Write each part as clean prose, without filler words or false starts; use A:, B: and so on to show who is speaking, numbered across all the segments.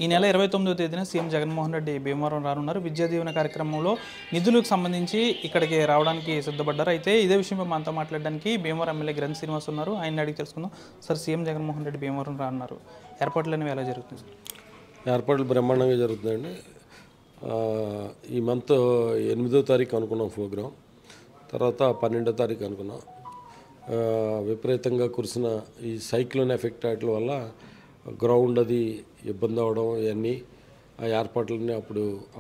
A: ఈ నెల 29వ తేదీన సీఎం జగన్మోహన్ రెడ్డి భీమవరం రానున్నారు. విద్యా దీవెన కార్యక్రమంలో నిధులకు సంబంధించి ఇక్కడికి రావడానికి సిద్ధపడ్డారు. అయితే ఇదే విషయంపై మనతో మాట్లాడడానికి భీమవరం ఎమ్మెల్యే గ్రంథ్ శ్రీనివాస్ ఉన్నారు. ఆయన అడిగి తెలుసుకుందాం. సార్, సీఎం జగన్మోహన్ రెడ్డి భీమవరం రానున్నారు, ఏర్పాట్లు అనేవి ఎలా జరుగుతుంది సార్?
B: ఏర్పాట్లు బ్రహ్మాండంగా జరుగుతుందండి. ఈ మంత్ 8వ తారీఖు అనుకున్నాం ప్రోగ్రాం, తర్వాత 12వ తారీఖు అనుకున్నాం. విపరీతంగా కురిసిన ఈ సైక్లోన్ ఎఫెక్ట్ వాటి వల్ల గ్రౌండ్ అది ఇబ్బంది అవడం, ఇవన్నీ ఆ ఏర్పాట్లన్నీ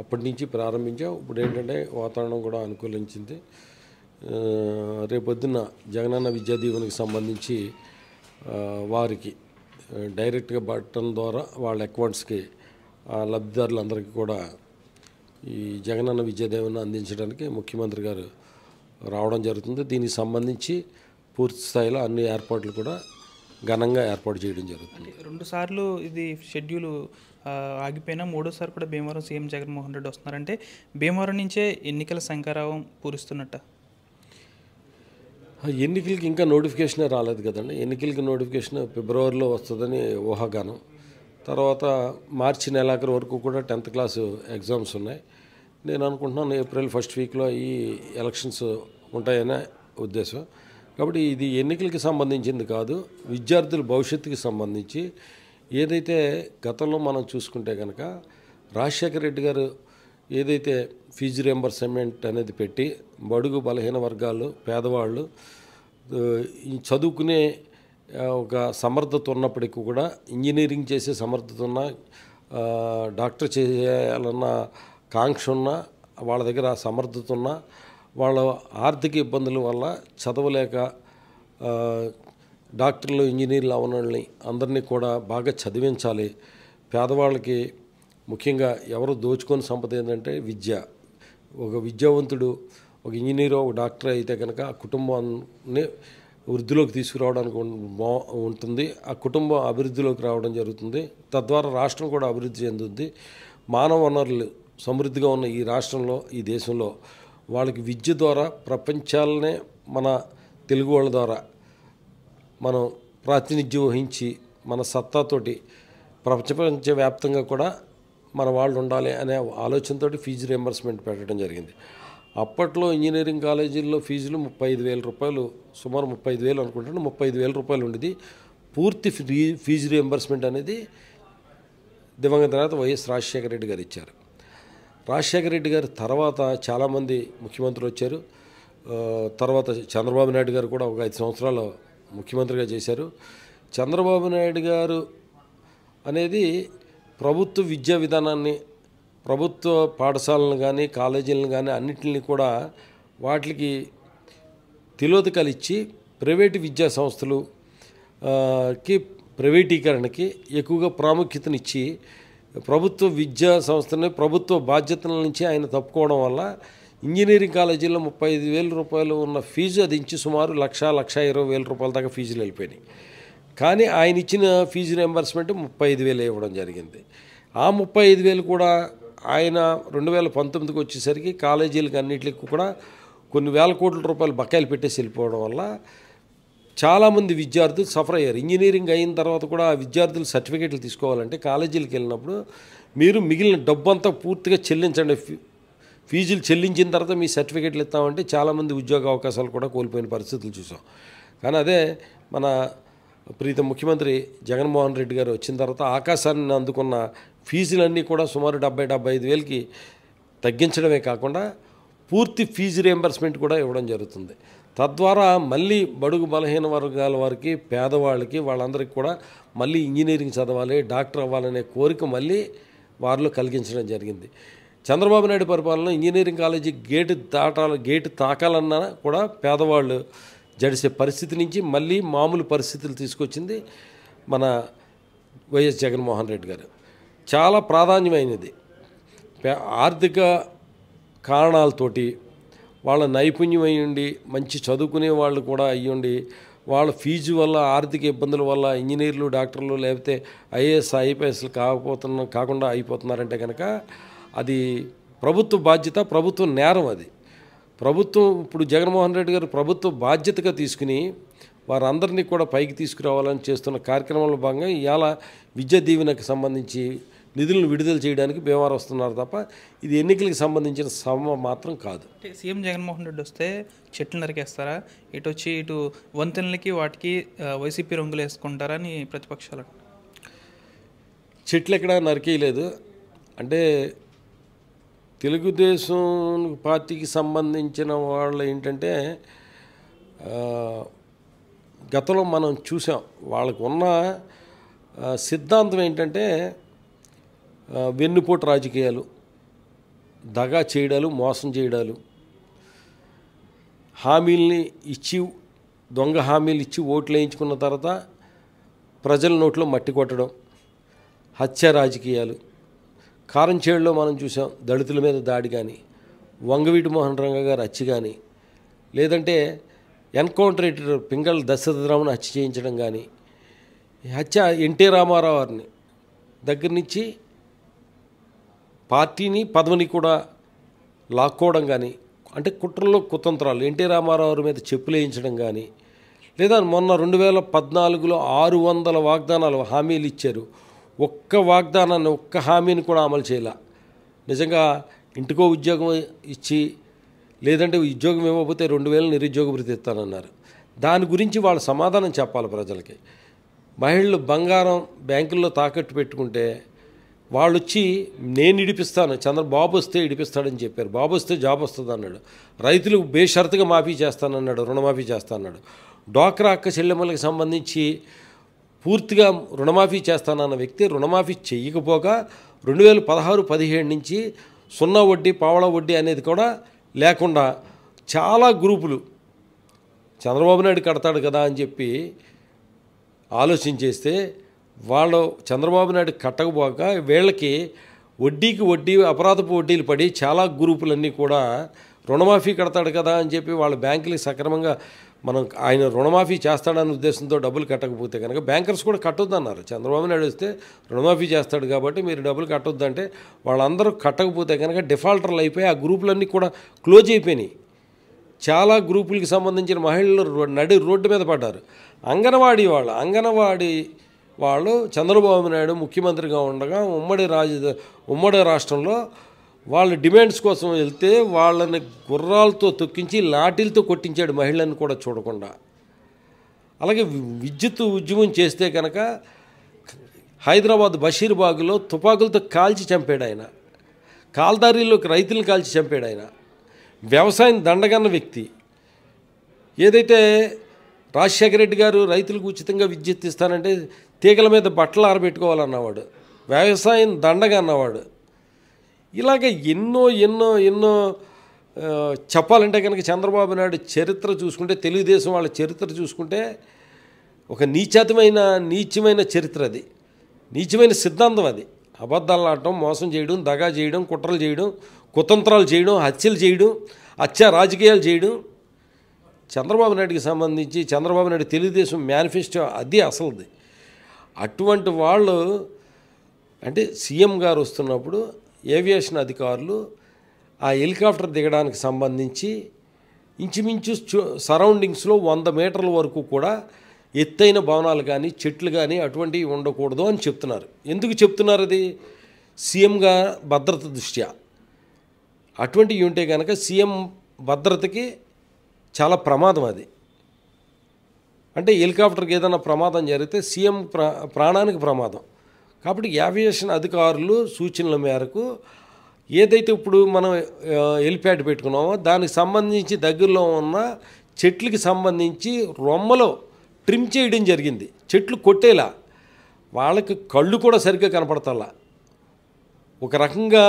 B: అప్పటి నుంచి ప్రారంభించాం. ఇప్పుడు ఏంటంటే వాతావరణం కూడా అనుకూలించింది. రేపొద్దున జగనన్న విద్యా దీవెనకి సంబంధించి వారికి డైరెక్ట్గా బటన్ ద్వారా వాళ్ళ అకౌంట్స్కి లబ్ధిదారులందరికీ కూడా ఈ జగనన్న విద్యా దీవెన అందించడానికి ముఖ్యమంత్రి గారు రావడం జరుగుతుంది. దీనికి సంబంధించి పూర్తి స్థాయిలో అన్ని ఏర్పాట్లు కూడా ఘనంగా ఏర్పాటు చేయడం జరుగుతుంది.
A: 2 సార్లు ఇది షెడ్యూల్ ఆగిపోయినా 3వ సారి కూడా భీమవరం సీఎం జగన్మోహన్ రెడ్డి వస్తున్నారంటే భీమవరం నుంచే ఎన్నికల శంఖారావం పూరిస్తున్నట్ట.
B: ఎన్నికలకి ఇంకా నోటిఫికేషనే రాలేదు కదండి. ఎన్నికలకి నోటిఫికేషన్ ఫిబ్రవరిలో వస్తుందని ఊహాగానం. తర్వాత మార్చి నెలాఖరు వరకు కూడా 10th క్లాసు ఎగ్జామ్స్ ఉన్నాయి. నేను అనుకుంటున్నాను ఏప్రిల్ ఫస్ట్ వీక్లో ఈ ఎలక్షన్స్ ఉంటాయనే ఉద్దేశం. కాబట్టి ఇది ఎన్నికలకి సంబంధించింది కాదు, విద్యార్థుల భవిష్యత్తుకి సంబంధించి. ఏదైతే గతంలో మనం చూసుకుంటే కనుక రాజశేఖర రెడ్డి గారు ఏదైతే ఫీజు రియంబర్స్మెంట్ అనేది పెట్టి బడుగు బలహీన వర్గాలు, పేదవాళ్ళు ఈ చదువుకునే ఒక సమర్థత ఉన్నప్పటికీ కూడా, ఇంజనీరింగ్ చేసే సమర్థత ఉన్న, డాక్టర్ చేయాలన్న కాంక్ష ఉన్న వాళ్ళ దగ్గర సమర్థత ఉన్న, వాళ్ళ ఆర్థిక ఇబ్బందుల వల్ల చదవలేక డాక్టర్లు, ఇంజనీర్లు అవనాలని అందరినీ కూడా బాగా చదివించాలి. పేదవాళ్ళకి ముఖ్యంగా ఎవరు దోచుకొని సంపద ఏంటంటే విద్య. ఒక విద్యావంతుడు, ఒక ఇంజనీరు, ఒక డాక్టర్ అయితే కనుక ఆ కుటుంబాన్ని వృద్ధిలోకి తీసుకురావడానికి ఉంటుంది. ఆ కుటుంబం అభివృద్ధిలోకి రావడం జరుగుతుంది. తద్వారా రాష్ట్రం కూడా అభివృద్ధి చెందుతుంది. మానవ వనరులు సమృద్ధిగా ఉన్న ఈ రాష్ట్రంలో, ఈ దేశంలో వాళ్ళకి విద్య ద్వారా ప్రపంచాలనే మన తెలుగు వాళ్ళ ద్వారా మనం ప్రాతినిధ్యం వహించి మన సత్తాతోటి ప్రపంచవ్యాప్తంగా కూడా మన వాళ్ళు ఉండాలి అనే ఆలోచనతో ఫీజు రియంబర్స్మెంట్ పెట్టడం జరిగింది. అప్పట్లో ఇంజనీరింగ్ కాలేజీల్లో ఫీజులు 35,000 రూపాయలు, సుమారు 35,000 అనుకుంటాను, 35,000 రూపాయలు ఉండేది. పూర్తి ఫీజు రియంబర్స్మెంట్ అనేది దివంగత నేత వైఎస్ రాజశేఖర రెడ్డి గారు ఇచ్చారు. రాజశేఖర రెడ్డి గారు తర్వాత చాలామంది ముఖ్యమంత్రులు వచ్చారు. తర్వాత చంద్రబాబు నాయుడు గారు కూడా ఒక 5 సంవత్సరాలు ముఖ్యమంత్రిగా చేశారు. చంద్రబాబు నాయుడు గారు అనేది ప్రభుత్వ విద్యా విధానాన్ని, ప్రభుత్వ పాఠశాలను కానీ కాలేజీలను కానీ అన్నింటినీ కూడా వాటికి తిలోదకాలు ఇచ్చి ప్రైవేటు విద్యా సంస్థలు ప్రైవేటీకరణకి ఎక్కువగా ప్రాముఖ్యతనిచ్చి ప్రభుత్వ విద్యా సంస్థని ప్రభుత్వ బాధ్యతల నుంచి ఆయన తప్పుకోవడం వల్ల ఇంజనీరింగ్ కాలేజీల్లో 35,000 రూపాయలు ఉన్న ఫీజు అది ఇచ్చి సుమారు 1,20,000 రూపాయల దాకా ఫీజులు వెళ్ళిపోయినాయి. కానీ ఆయన ఇచ్చిన ఫీజు రియంబర్స్మెంట్ 35,000 ఇవ్వడం జరిగింది. ఆ 35,000 కూడా ఆయన 2019కి వచ్చేసరికి కాలేజీలకు అన్నింటికి కూడా కొన్ని వేల కోట్ల రూపాయలు బకాయిలు పెట్టేసి వెళ్ళిపోవడం వల్ల చాలామంది విద్యార్థులు సఫర్ అయ్యారు. ఇంజనీరింగ్ అయిన తర్వాత కూడా ఆ విద్యార్థులు సర్టిఫికేట్లు తీసుకోవాలంటే కాలేజీలకు వెళ్ళినప్పుడు మీరు మిగిలిన డబ్బంతా పూర్తిగా చెల్లించండి, ఫీజులు చెల్లించిన తర్వాత మీ సర్టిఫికేట్లు ఇస్తామంటే చాలామంది ఉద్యోగ అవకాశాలు కూడా కోల్పోయిన పరిస్థితులు చూసాం. కానీ అదే మన ప్రీతం ముఖ్యమంత్రి జగన్మోహన్ రెడ్డి గారు వచ్చిన తర్వాత ఆకాశాన్ని అందుకున్న ఫీజులన్నీ కూడా సుమారు 70,000-75,000కి తగ్గించడమే కాకుండా పూర్తి ఫీజు రియంబర్స్మెంట్ కూడా ఇవ్వడం జరుగుతుంది. తద్వారా మళ్ళీ బడుగు బలహీన వర్గాల వారికి, పేదవాళ్ళకి, వాళ్ళందరికీ కూడా మళ్ళీ ఇంజనీరింగ్ చదవాలి, డాక్టర్ అవ్వాలనే కోరిక మళ్ళీ వారిలో కలిగించడం జరిగింది. చంద్రబాబు నాయుడు పరిపాలనలో ఇంజనీరింగ్ కాలేజీ గేటు తాకాలన్నా కూడా పేదవాళ్ళు జడిసే పరిస్థితి నుంచి మళ్ళీ మామూలు పరిస్థితులు తీసుకొచ్చింది మన వైఎస్ జగన్మోహన్ రెడ్డి గారు. చాలా ప్రాధాన్యమైనది. ఆర్థిక కారణాలతోటి వాళ్ళ నైపుణ్యం అయ్యుండి మంచి చదువుకునే వాళ్ళు కూడా అయ్యుండి వాళ్ళ ఫీజు వల్ల, ఆర్థిక ఇబ్బందుల వల్ల ఇంజనీర్లు, డాక్టర్లు లేకపోతే ఐఏఎస్, ఐపీఎస్లు కాకుండా అయిపోతున్నారంటే కనుక అది ప్రభుత్వ బాధ్యత, ప్రభుత్వ నేరం. అది ప్రభుత్వం ఇప్పుడు జగన్మోహన్ రెడ్డి గారు ప్రభుత్వ బాధ్యతగా తీసుకుని వారందరినీ కూడా పైకి తీసుకురావాలని చేస్తున్న కార్యక్రమంలో భాగంగా ఇవాళ విద్యా దీవెనకు సంబంధించి నిధులను విడుదల చేయడానికి భీమవరం వస్తున్నారు తప్ప ఇది ఎన్నికలకు సంబంధించిన సభ మాత్రం కాదు.
A: అంటే సీఎం జగన్మోహన్ రెడ్డి వస్తే చెట్లు నరికేస్తారా, ఇటు వచ్చి ఇటు వంతెనలకి వాటికి వైసీపీ రంగులు వేసుకుంటారని ప్రతిపక్షాలు.
B: చెట్లు ఎక్కడా నరికేయలేదు. అంటే తెలుగుదేశం పార్టీకి సంబంధించిన వాళ్ళు ఏంటంటే గతంలో మనం చూసాం, వాళ్ళకు ఉన్న సిద్ధాంతం ఏంటంటే వెన్నుపోటు రాజకీయాలు, దగా చేయడాలు, మోసం చేయడాలు, హామీల్ని ఇచ్చి దొంగ హామీలు ఇచ్చి ఓట్లు వేయించుకున్న తర్వాత ప్రజల నోట్లో మట్టి కొట్టడం, హత్య రాజకీయాలు. కారంచేడులో మనం చూసాం దళితుల మీద దాడి కానీ, వంగవీటి మోహన్ రంగ గారు హత్య కానీ, లేదంటే ఎన్కౌంటర్ పింగళ దశరథరావుని హత్య చేయించడం కానీ, హత్య ఎన్టీ రామారావు గారిని దగ్గర నుంచి పార్టీని పదవిని కూడా లాక్కోవడం కానీ, అంటే కుట్రల్లో కుతంత్రాలు, ఎన్టీ రామారావు మీద చెప్పులు వేయించడం కానీ, లేదా మొన్న 2014లో 600 వాగ్దానాలు హామీలు ఇచ్చారు, ఒక్క వాగ్దానాన్ని ఒక్క హామీని కూడా అమలు చేయాల. నిజంగా ఇంటికో ఉద్యోగం ఇచ్చి, లేదంటే ఉద్యోగం ఇవ్వకపోతే 2000 నిరుద్యోగ భృతి ఇస్తానన్నారు. దాని గురించి వాళ్ళు సమాధానం చెప్పాలి ప్రజలకి. మహిళలు బంగారం బ్యాంకుల్లో తాకట్టు పెట్టుకుంటే వాళ్ళు వచ్చి నేను ఇడిపిస్తాను, చంద్రబాబు వస్తే ఇడిపిస్తాడని చెప్పారు. బాబు వస్తే జాబ్ వస్తుంది అన్నాడు. రైతులకు బేషరతుగా మాఫీ చేస్తానన్నాడు, రుణమాఫీ చేస్తానన్నాడు. డ్వాక్రా అక్క చెల్లెమ్మలకు సంబంధించి పూర్తిగా రుణమాఫీ చేస్తానన్న వ్యక్తి రుణమాఫీ చేయకపోగా 2016-17 నుంచి సున్నా వడ్డీ, పావళ వడ్డీ అనేది కూడా లేకుండా చాలా గ్రూపులు చంద్రబాబు నాయుడు కడతాడు కదా అని చెప్పి ఆలోచించేస్తే వాళ్ళు చంద్రబాబు నాయుడు కట్టకపోక వీళ్ళకి వడ్డీకి వడ్డీ, అపరాధపు వడ్డీలు పడి చాలా గ్రూపులన్నీ కూడా రుణమాఫీ కడతాడు కదా అని చెప్పి వాళ్ళ బ్యాంకులకి సక్రమంగా మనం ఆయన రుణమాఫీ చేస్తాడనే ఉద్దేశంతో డబ్బులు కట్టకపోతే కనుక బ్యాంకర్స్ కూడా కట్టొద్దన్నారు. చంద్రబాబు నాయుడు వస్తే రుణమాఫీ చేస్తాడు కాబట్టి మీరు డబ్బులు కట్టొద్దంటే వాళ్ళందరూ కట్టకపోతే కనుక డిఫాల్టర్లు అయిపోయి ఆ గ్రూపులన్నీ కూడా క్లోజ్ అయిపోయినాయి. చాలా గ్రూపులకి సంబంధించిన మహిళలు రోడ్డు మీద పడ్డారు. అంగన్వాడీ వాళ్ళు చంద్రబాబు నాయుడు ముఖ్యమంత్రిగా ఉండగా ఉమ్మడి రాష్ట్రంలో వాళ్ళ డిమాండ్స్ కోసం వెళ్తే వాళ్ళని గుర్రాలతో తొక్కించి లాఠీలతో కొట్టించాడు, మహిళలను కూడా చూడకుండా. అలాగే విద్యుత్ ఉద్యమం చేస్తే కనుక హైదరాబాద్ బషీర్బాగ్లో తుపాకులతో కాల్చి చంపాడు ఆయన. కాల్దారీలోకి రైతులను కాల్చి చంపాడు ఆయన. వ్యవసాయం దండగన్న వ్యక్తి. ఏదైతే రాజశేఖర రెడ్డి గారు రైతులకు ఉచితంగా విద్యుత్ ఇస్తానంటే తీగల మీద బట్టలు ఆరబెట్టుకోవాలన్నవాడు, వ్యవసాయం దండగా అన్నవాడు. ఇలాగ ఎన్నో చెప్పాలంటే కనుక చంద్రబాబు నాయుడు చరిత్ర చూసుకుంటే, తెలుగుదేశం వాళ్ళ చరిత్ర చూసుకుంటే ఒక నీచమైన చరిత్ర అది, నీచమైన సిద్ధాంతం అది. అబద్ధాలు ఆడటం, మోసం చేయడం, దగా చేయడం, కుట్రలు చేయడం, కుతంత్రాలు చేయడం, హత్యలు చేయడం, హత్య రాజకీయాలు చేయడం. చంద్రబాబు నాయుడికి సంబంధించి చంద్రబాబు నాయుడు తెలుగుదేశం మేనిఫెస్టో అది అసలుది. అటువంటి వాళ్ళు అంటే సీఎం గారు వస్తున్నప్పుడు ఏవియేషన్ అధికారులు ఆ హెలికాప్టర్ దిగడానికి సంబంధించి ఇంచుమించు సరౌండింగ్స్లో 100 మీటర్ల వరకు కూడా ఎత్తైన భవనాలు కానీ చెట్లు కానీ అటువంటివి ఉండకూడదు అని చెప్తున్నారు. ఎందుకు చెప్తున్నారు? అది సీఎంగా భద్రత దృష్ట్యా. అటువంటివి ఉంటే కనుక సీఎం భద్రతకి చాలా ప్రమాదం. అది అంటే హెలికాప్టర్కి ఏదైనా ప్రమాదం జరిగితే సీఎం ప్రాణానికి ప్రమాదం. కాబట్టి ఏవియేషన్ అధికారులు సూచనల మేరకు ఏదైతే ఇప్పుడు మనం హెలిప్యాడ్ పెట్టుకున్నామో దానికి సంబంధించి దగ్గరలో ఉన్న చెట్లకి సంబంధించి రొమ్మలో ట్రిమ్ చేయడం జరిగింది. చెట్లు కొట్టేలా వాళ్ళకి కళ్ళు కూడా సరిగ్గా కనపడతల్లా. ఒక రకంగా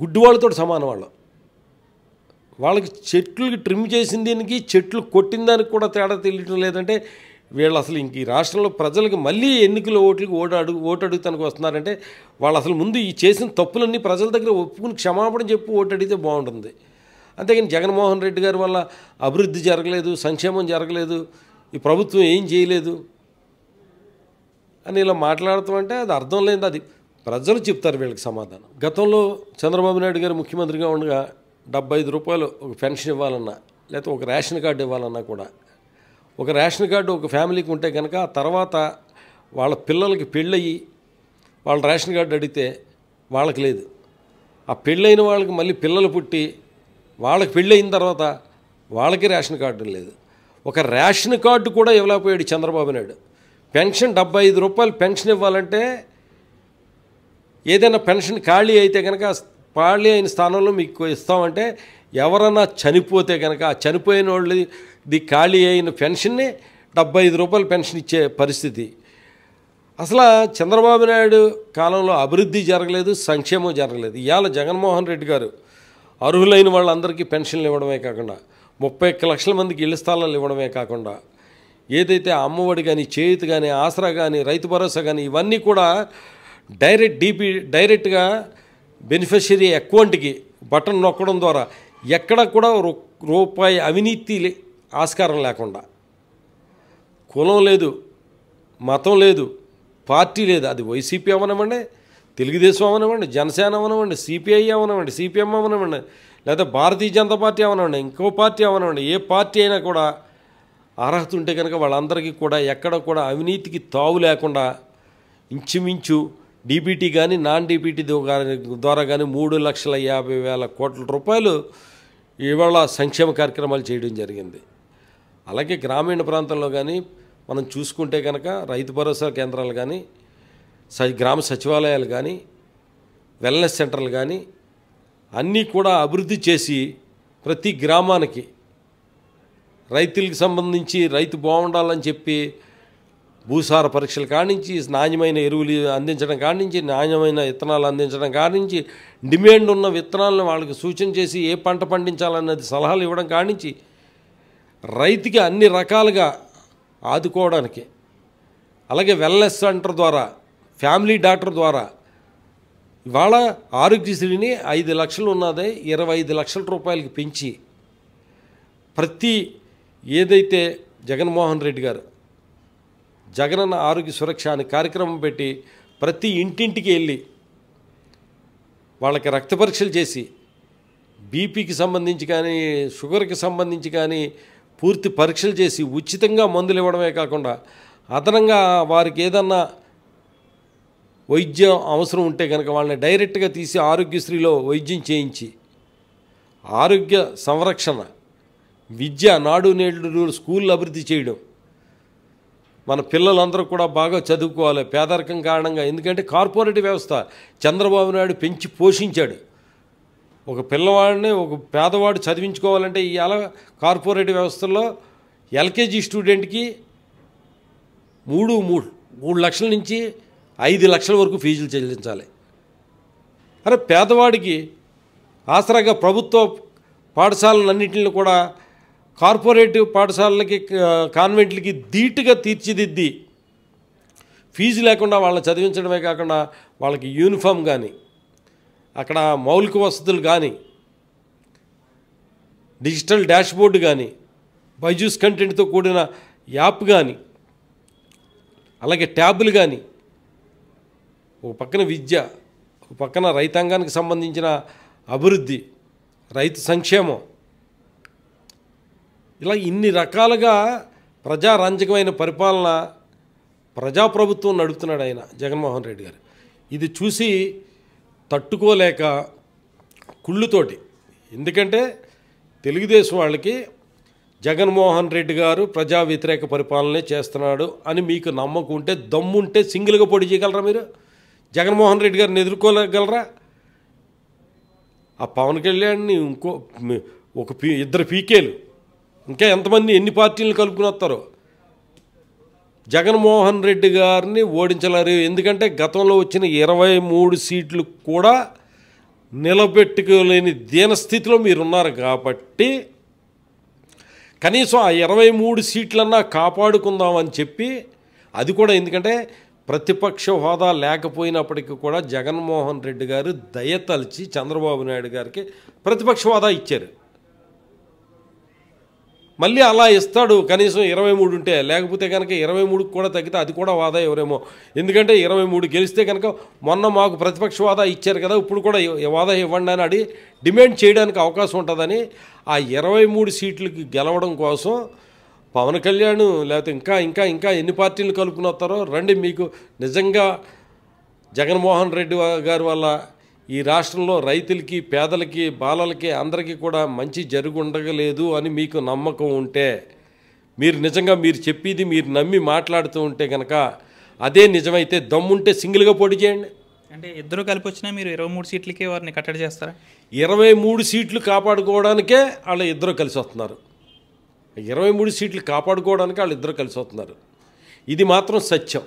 B: గుడ్డివాళ్ళతో సమానం. వాళ్ళకి చెట్లకి ట్రిమ్ చేసిన దీనికి చెట్లు కొట్టిన దానికి కూడా తేడా తెలియటం లేదంటే వీళ్ళు అసలు ఇంక ఈ రాష్ట్రంలో ప్రజలకి మళ్ళీ ఎన్నికల ఓటు అడుగుతానికి వస్తున్నారంటే వాళ్ళు అసలు ముందు ఈ చేసిన తప్పులన్నీ ప్రజల దగ్గర ఒప్పుకుని క్షమాపణ చెప్పి ఓటు అడిగితే బాగుంటుంది. అంతేగాని జగన్మోహన్ రెడ్డి గారి వల్ల అభివృద్ధి జరగలేదు, సంక్షేమం జరగలేదు, ఈ ప్రభుత్వం ఏం చేయలేదు అని ఇలా మాట్లాడుతామంటే అది అర్థం లేదు. అది ప్రజలు చెప్తారు వీళ్ళకి సమాధానం. గతంలో చంద్రబాబు నాయుడు గారు ముఖ్యమంత్రిగా ఉండగా 75 రూపాయలు ఒక పెన్షన్ ఇవ్వాలన్నా, లేకపోతే ఒక రేషన్ కార్డు ఇవ్వాలన్నా కూడా, ఒక రేషన్ కార్డు ఒక ఫ్యామిలీకి ఉంటే కనుక ఆ తర్వాత వాళ్ళ పిల్లలకి పెళ్ళయి వాళ్ళు రేషన్ కార్డు అడిగితే వాళ్ళకి లేదు. ఆ పెళ్ళైన వాళ్ళకి మళ్ళీ పిల్లలు పుట్టి వాళ్ళకి పెళ్ళయిన తర్వాత వాళ్ళకి రేషన్ కార్డు లేదు. ఒక రేషన్ కార్డు కూడా ఇవ్వలేకపోయాడు చంద్రబాబు నాయుడు. పెన్షన్ 75 రూపాయలు పెన్షన్ ఇవ్వాలంటే ఏదైనా పెన్షన్ ఖాళీ అయితే కనుక ఖాళీ అయిన స్థానంలో మీకు ఇస్తామంటే ఎవరన్నా చనిపోతే కనుక ఆ చనిపోయిన వాళ్ళది ఖాళీ అయిన పెన్షన్ని 75 రూపాయలు పెన్షన్ ఇచ్చే పరిస్థితి. అసలు చంద్రబాబు నాయుడు కాలంలో అభివృద్ధి జరగలేదు, సంక్షేమం జరగలేదు. ఇవాళ జగన్మోహన్ రెడ్డి గారు అర్హులైన వాళ్ళందరికీ పెన్షన్లు ఇవ్వడమే కాకుండా 31 లక్షల మందికి ఇళ్ల స్థలాలు ఇవ్వడమే కాకుండా ఏదైతే అమ్మఒడి కానీ, చేయూత కానీ, ఆసరా కానీ, రైతు భరోసా కానీ ఇవన్నీ కూడా డైరెక్ట్గా బెనిఫిషియరీ అకౌంట్కి బటన్ నొక్కడం ద్వారా ఎక్కడ కూడా రూపాయి అవినీతి ఆస్కారం లేకుండా, కులం లేదు, మతం లేదు, పార్టీ లేదు, అది వైసీపీ అవనవ్వండి, తెలుగుదేశం అవనవ్వండి, జనసేన అవనవ్వండి, సిపిఐ అవనవ్వండి, సిపిఎం అవనవ్వండి, లేదా భారతీయ జనతా పార్టీ అవనవ్వండి, ఇంకో పార్టీ అవనవ్వండి, ఏ పార్టీ అయినా కూడా అర్హత ఉంటే కనుక వాళ్ళందరికీ కూడా ఎక్కడ కూడా అవినీతికి తావు లేకుండా ఇంచుమించు డీబీటీ కానీ నాన్ డీబీటీ ద్వారా కానీ 3,50,000 కోట్ల రూపాయలు ఇవాళ సంక్షేమ కార్యక్రమాలు చేయడం జరిగింది. అలాగే గ్రామీణ ప్రాంతంలో కానీ మనం చూసుకుంటే కనుక రైతు భరోసా కేంద్రాలు కానీ, గ్రామ సచివాలయాలు కానీ, వెల్నెస్ సెంటర్లు కానీ అన్నీ కూడా అభివృద్ధి చేసి ప్రతి గ్రామానికి రైతులకు సంబంధించి రైతు బాగుండాలని చెప్పి భూసార పరీక్షల కానించి, నాణ్యమైన ఎరువులు అందించడం కానించి, నాణ్యమైన విత్తనాలు అందించడం కానించి, డిమాండ్ ఉన్న విత్తనాలను వాళ్ళకి సూచన చేసి ఏ పంట పండించాలన్నది సలహాలు ఇవ్వడం కానించి రైతుకి అన్ని రకాలుగా ఆదుకోవడానికి, అలాగే వెల్నెస్ సెంటర్ ద్వారా, ఫ్యామిలీ డాక్టర్ ద్వారా ఇవాళ ఆరోగ్యశ్రీని 5 లక్షలు ఉన్నదే 25 లక్షల రూపాయలకి పెంచి ప్రతి ఏదైతే జగన్మోహన్ రెడ్డి గారు జగనన్న ఆరోగ్య సురక్ష అనే కార్యక్రమం పెట్టి ప్రతి ఇంటింటికి వెళ్ళి వాళ్ళకి రక్త పరీక్షలు చేసి బీపీకి సంబంధించి కానీ, షుగర్కి సంబంధించి కానీ పూర్తి పరీక్షలు చేసి ఉచితంగా మందులు ఇవ్వడమే కాకుండా అదనంగా వారికి ఏదన్నా వైద్యం అవసరం ఉంటే కనుక వాళ్ళని డైరెక్ట్గా తీసి ఆరోగ్యశ్రీలో వైద్యం చేయించి ఆరోగ్య సంరక్షణ, విద్య, నాడు నేడు స్కూళ్ళు అభివృద్ధి చేయడం, మన పిల్లలందరూ కూడా బాగా చదువుకోవాలి పేదరికం కారణంగా. ఎందుకంటే కార్పొరేట్ వ్యవస్థ చంద్రబాబు నాయుడు పెంచి పోషించాడు. ఒక పిల్లవాడిని ఒక పేదవాడు చదివించుకోవాలంటే ఇవాళ కార్పొరేట్ వ్యవస్థలో ఎల్కేజీ స్టూడెంట్కి 3 లక్షల నుంచి 5 లక్షల వరకు ఫీజులు చెల్లించాలి. అరే పేదవాడికి ఆసరాగా ప్రభుత్వ పాఠశాలలన్నింటిని కూడా కార్పొరేటివ్ పాఠశాలలకి, కాన్వెంట్లకి ధీటుగా తీర్చిదిద్ది ఫీజు లేకుండా వాళ్ళని చదివించడమే కాకుండా వాళ్ళకి యూనిఫామ్ కానీ, అక్కడ మౌలిక వసతులు కానీ, డిజిటల్ డాష్బోర్డు కానీ, బైజూస్ కంటెంట్తో కూడిన యాప్ కానీ, అలాగే ట్యాబులు కానీ, ఒక పక్కన విద్య, ఒక పక్కన రైతాంగానికి సంబంధించిన అభివృద్ధి, రైతు సంక్షేమం, ఇలా ఇన్ని రకాలుగా ప్రజారంజకమైన పరిపాలన, ప్రజాప్రభుత్వం నడుపుతున్నాడు ఆయన జగన్మోహన్ రెడ్డి గారు. ఇది చూసి తట్టుకోలేక కుళ్ళుతోటి, ఎందుకంటే తెలుగుదేశం వాళ్ళకి జగన్మోహన్ రెడ్డి గారు ప్రజా వ్యతిరేక పరిపాలనే చేస్తున్నాడు అని మీకు నమ్మకం ఉంటే, దమ్ముంటే సింగిల్గా పోటీ చేయగలరా? మీరు జగన్మోహన్ రెడ్డి గారిని ఎదుర్కోగలరా? ఆ పవన్ కళ్యాణ్ని ఇంకో ఇద్దరు పీకేలు, ఇంకా ఎంతమంది ఎన్ని పార్టీలను కలుపుకుని వస్తారో జగన్మోహన్ రెడ్డి గారిని ఓడించలేరు. ఎందుకంటే గతంలో వచ్చిన 23 సీట్లు కూడా నిలబెట్టుకోలేని దీనస్థితిలో మీరున్నారు కాబట్టి కనీసం ఆ 23 సీట్లన్నా కాపాడుకుందామని చెప్పి, అది కూడా ఎందుకంటే ప్రతిపక్ష హోదా లేకపోయినప్పటికీ కూడా జగన్మోహన్ రెడ్డి గారు దయతలిచి చంద్రబాబు నాయుడు గారికి ప్రతిపక్ష హోదా ఇచ్చారు. మళ్ళీ అలా ఇస్తాడు కనీసం 23 ఉంటే, లేకపోతే కనుక 23కి కూడా తగ్గితే అది కూడా వాదా ఎవరేమో. ఎందుకంటే 23 గెలిస్తే కనుక మొన్న మాకు ప్రతిపక్ష హోదా ఇచ్చారు కదా, ఇప్పుడు కూడా వాదా ఇవ్వండి అని అడిగి డిమాండ్ చేయడానికి అవకాశం ఉంటుందని ఆ 23 సీట్లకి గెలవడం కోసం పవన్ కళ్యాణ్ లేకపోతే ఇంకా ఎన్ని పార్టీలు కలుపుకుని వస్తారో రండి, మీకు నిజంగా జగన్మోహన్ రెడ్డి గారి వల్ల ఈ రాష్ట్రంలో రైతులకి, పేదలకి, బాలలకి అందరికీ కూడా మంచి జరుగుండగలేదు అని మీకు నమ్మకం ఉంటే, మీరు నిజంగా మీరు చెప్పేది మీరు నమ్మి మాట్లాడుతూ ఉంటే కనుక అదే నిజమైతే దమ్ముంటే సింగిల్గా పోటీ చేయండి.
A: అంటే ఇద్దరు కలిపి వచ్చినా మీరు 23 సీట్లకే వారిని కట్టడి చేస్తారా?
B: 23 సీట్లు కాపాడుకోవడానికే వాళ్ళు ఇద్దరు కలిసి వస్తున్నారు. 23 సీట్లు కాపాడుకోవడానికి వాళ్ళు ఇద్దరు కలిసి వస్తున్నారు. ఇది మాత్రం సత్యం.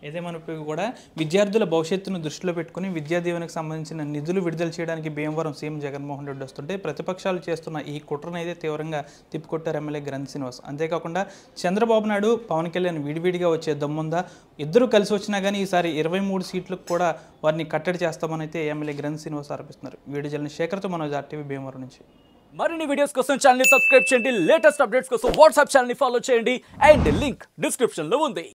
A: ఏదేమన్నప్పటికీ కూడా విద్యార్థుల భవిష్యత్తును దృష్టిలో పెట్టుకుని విద్యా దీవెనకు సంబంధించిన నిధులు విడుదల చేయడానికి భీమవరం సీఎం జగన్మోహన్ రెడ్డి వస్తుంటే ప్రతిపక్షాలు చేస్తున్న ఈ కుట్రను అయితే తీవ్రంగా తిప్పికొట్టారు ఎమ్మెల్యే గ్రంథి శ్రీనివాస్. అంతేకాకుండా చంద్రబాబు నాయుడు, పవన్ కళ్యాణ్ విడివిడిగా వచ్చే దమ్ముందా, ఇద్దరు కలిసి వచ్చినా కానీ ఈసారి 23 సీట్లకు కూడా వారిని కట్టడి చేస్తామని అయితే ఎమ్మెల్యే గ్రంథి శ్రీనివాస్ ఆరోపిస్తున్నారు. వీడియో జర్నలిస్ట్ శేఖర్తో మనోజ్, RTV భీమవరం నుంచి.
C: మరిన్ని వీడియోస్ కోసం ఛానల్ ని సబ్స్క్రైబ్ చేయండి, లేటెస్ట్ అప్డేట్స్ కోసం వాట్సాప్ ఛానల్ ని ఫాలో చేయండి అండ్ లింక్ డిస్క్రిప్షన్ లో ఉంది.